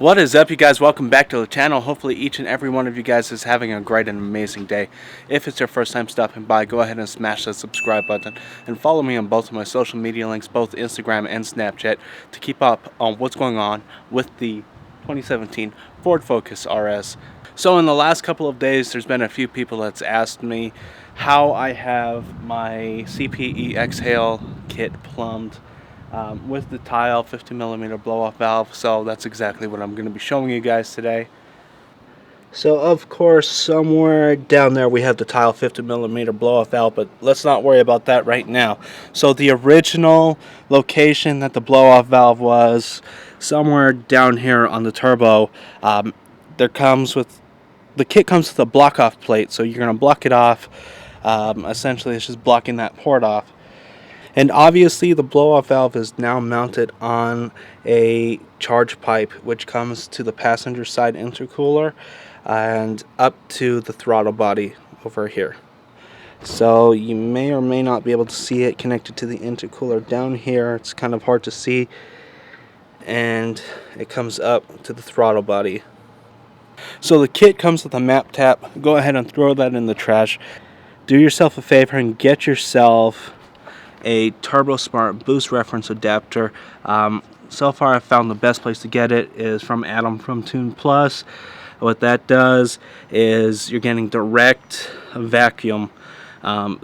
What is up, you guys? Welcome back to the channel. Hopefully each and every one of you guys is having a great and amazing day. If it's your first time stopping by, go ahead and smash that subscribe button and follow me on both of my social media links, both Instagram and Snapchat, to keep up on what's going on with the 2017 Ford Focus RS. So in the last couple of days, there's been a few people that's asked me how I have my CPE Exhale Kit plumbed with the Tial 50mm blow-off valve. So that's exactly what I'm going to be showing you guys today. So of course, somewhere down there we have the Tial 50mm blow-off valve, but let's not worry about that right now. So the original location that the blow-off valve was somewhere down here on the turbo. The kit comes with a block-off plate, so you're going to block it off. Essentially, it's just blocking that port off. And obviously, the blow-off valve is now mounted on a charge pipe, which comes to the passenger side intercooler and up to the throttle body over here. So you may or may not be able to see it connected to the intercooler down here. It's kind of hard to see. And it comes up to the throttle body. So the kit comes with a map tap. Go ahead and throw that in the trash. Do yourself a favor and get yourself a Turbo Smart boost reference adapter. So far I've found the best place to get it is from Adam from Mountune Plus. What that does is you're getting direct vacuum.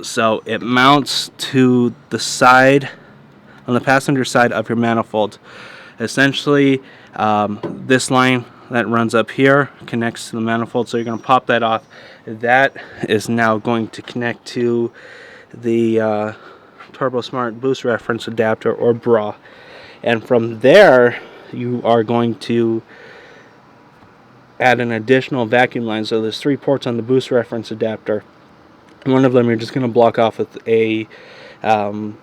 So it mounts to the side, on the passenger side of your manifold. Essentially, this line that runs up here connects to the manifold, so you're going to pop that off. That is now going to connect to the Turbo Smart boost reference adapter, or BRA, and from there you are going to add an additional vacuum line. So there's 3 ports on the boost reference adapter. One of them you're just going to block off with a an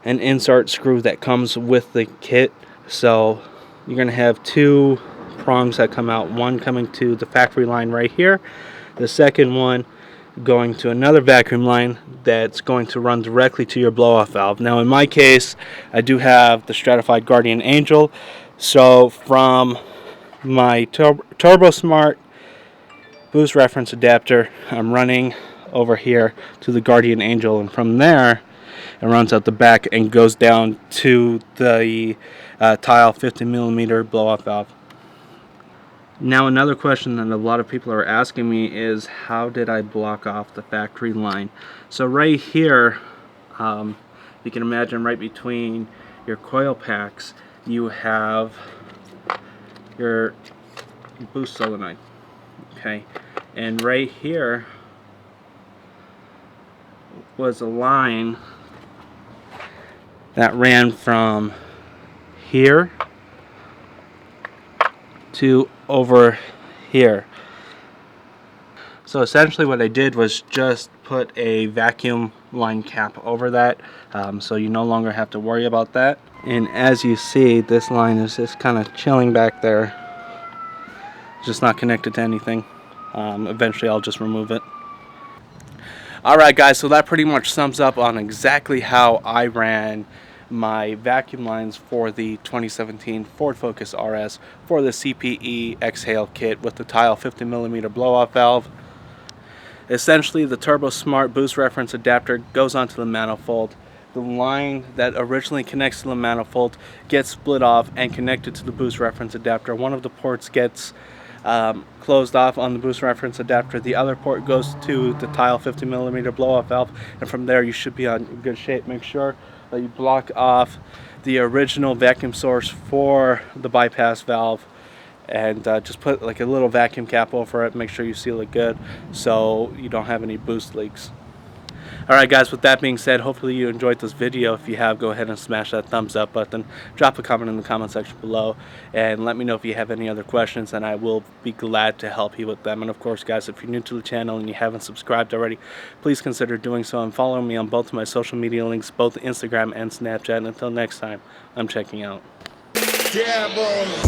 insert screw that comes with the kit. So you're going to have 2 prongs that come out, one coming to the factory line right here, the second one going to another vacuum line that's going to run directly to your blow-off valve. Now in my case, I do have the Stratified Guardian Angel, so from my Turbo Smart boost reference adapter, I'm running over here to the Guardian Angel, and from there it runs out the back and goes down to the Tial 50mm blow-off valve. Now another question that a lot of people are asking me is, how did I block off the factory line? So right here, you can imagine right between your coil packs, you have your boost solenoid. Okay, and right here was a line that ran from here to over here. So essentially what I did was just put a vacuum line cap over that, so you no longer have to worry about that. And as you see, this line is just kind of chilling back there, just not connected to anything. Eventually I'll just remove it. Alright guys, so that pretty much sums up on exactly how I ran my vacuum lines for the 2017 Ford Focus RS for the CPE Exhale Kit with the Tial 50mm blow-off valve. Essentially, the Turbo Smart boost reference adapter goes onto the manifold. The line that originally connects to the manifold gets split off and connected to the boost reference adapter. One of the ports gets closed off on the boost reference adapter. The other port goes to the Tial 50mm blow-off valve, and from there you should be on good shape. Make sure that you block off the original vacuum source for the bypass valve, and just put like a little vacuum cap over it. Make sure you seal it good so you don't have any boost leaks. Alright guys, with that being said, hopefully you enjoyed this video. If you have, go ahead and smash that thumbs up button. Drop a comment in the comment section below, and let me know if you have any other questions, and I will be glad to help you with them. And of course guys, if you're new to the channel and you haven't subscribed already, please consider doing so and follow me on both of my social media links, both Instagram and Snapchat. And until next time, I'm checking out. Yeah, bro.